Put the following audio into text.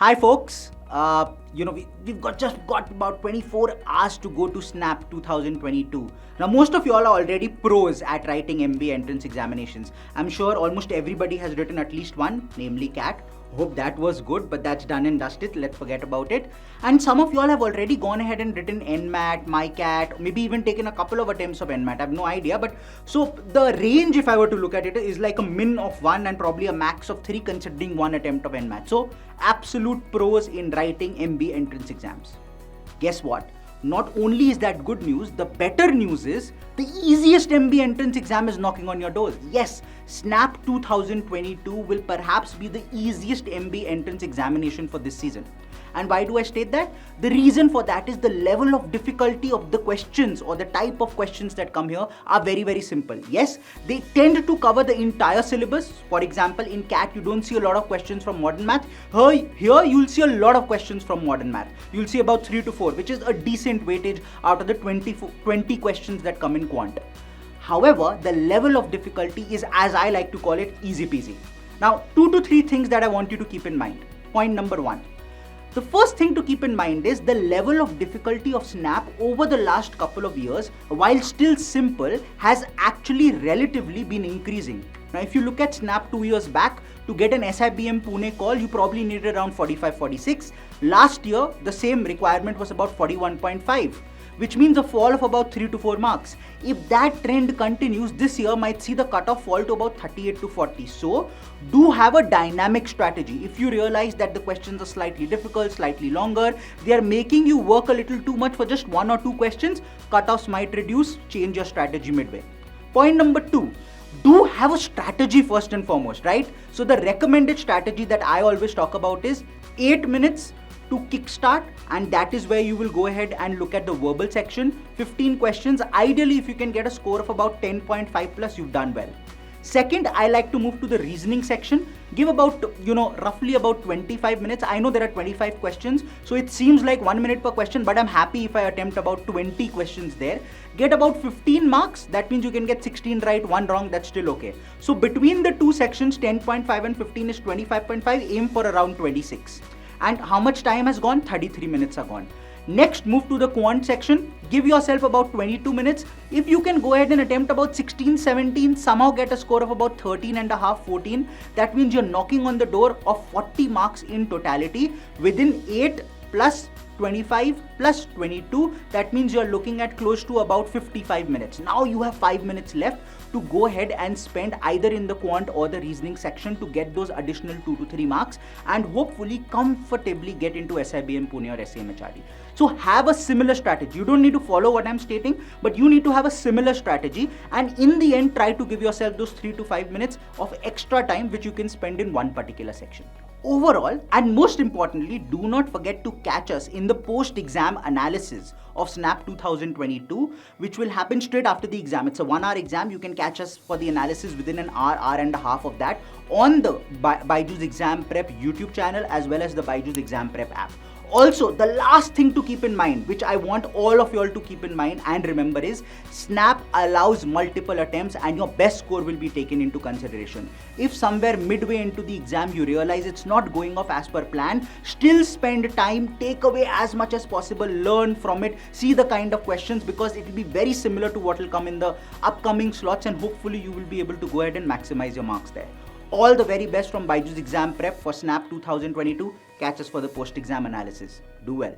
Hi folks, we've just got about 24 hours to go to Snap 2022. Now most of you all are already pros at writing MBA entrance examinations. I'm sure almost everybody has written at least one, namely CAT. Hope that was good, but that's done and dusted. Let's forget about it. And some of you all have already gone ahead and written NMAT, MyCat, maybe even taken a couple of attempts of NMAT. I have no idea. But so the range, if I were to look at it, is like a min of 1 and probably a max of 3 considering one attempt of NMAT. So absolute pros in writing MBA entrance exams. Guess what? Not only is that good news, the better news is the easiest MBA entrance exam is knocking on your doors. Yes, Snap 2022 will perhaps be the easiest MBA entrance examination for this season. And why do I state that? The reason for that is the level of difficulty of the questions or the type of questions that come here are very, very simple. Yes, they tend to cover the entire syllabus. For example, in CAT, you don't see a lot of questions from modern math. Here you'll see a lot of questions from modern math. You'll see about 3 to 4, which is a decent weightage out of the 20 questions that come in quant. However, the level of difficulty is, as I like to call it, easy peasy. Now, 2 to 3 things that I want you to keep in mind. Point number 1. The first thing to keep in mind is the level of difficulty of Snap over the last couple of years, while still simple, has actually relatively been increasing. Now, if you look at Snap 2 years back, to get an SIBM Pune call, you probably needed around 45-46. Last year, the same requirement was about 41.5. which means a fall of about 3 to 4 marks. If that trend continues, this year might see the cutoff fall to about 38 to 40. So, do have a dynamic strategy. If you realize that the questions are slightly difficult, slightly longer, they are making you work a little too much for just 1 or 2 questions, cutoffs might reduce, change your strategy midway. Point number 2. Do have a strategy first and foremost, right? So the recommended strategy that I always talk about is 8 minutes to kickstart, and that is where you will go ahead and look at the verbal section. 15 questions. Ideally, if you can get a score of about 10.5 plus, you've done well. Second, I like to move to the reasoning section. Give about, roughly about 25 minutes. I know there are 25 questions, so it seems like 1 minute per question, but I'm happy if I attempt about 20 questions there. Get about 15 marks. That means you can get 16 right, 1 wrong. That's still okay. So between the two sections, 10.5 and 15 is 25.5. Aim for around 26. And how much time has gone? 33 minutes are gone. Next, move to the quant section. Give yourself about 22 minutes. If you can go ahead and attempt about 16, 17, somehow get a score of about 13 and a half, 14. That means you're knocking on the door of 40 marks in totality within 8 plus 25 plus 22. That means you're looking at close to about 55 minutes. Now you have 5 minutes left to go ahead and spend either in the quant or the reasoning section to get those additional 2 to 3 marks and hopefully comfortably get into SIBM Pune or SAMHRD. So have a similar strategy. You don't need to follow what I'm stating, but you need to have a similar strategy, and in the end try to give yourself those 3 to 5 minutes of extra time which you can spend in one particular section. Overall, and most importantly, do not forget to catch us in the post-exam analysis of Snap 2022, which will happen straight after the exam. It's a 1-hour exam. You can catch us for the analysis within an hour and a half of that on the BYJU'S Exam Prep YouTube channel as well as the BYJU'S Exam Prep app. Also, the last thing to keep in mind, which I want all of you all to keep in mind and remember, is Snap allows multiple attempts and your best score will be taken into consideration. If somewhere midway into the exam you realize it's not going off as per plan, still spend time, take away as much as possible, learn from it, see the kind of questions, because it will be very similar to what will come in the upcoming slots, and hopefully you will be able to go ahead and maximize your marks there. All the very best from BYJU'S Exam Prep for Snap 2022. Catch us for the post-exam analysis. Do well.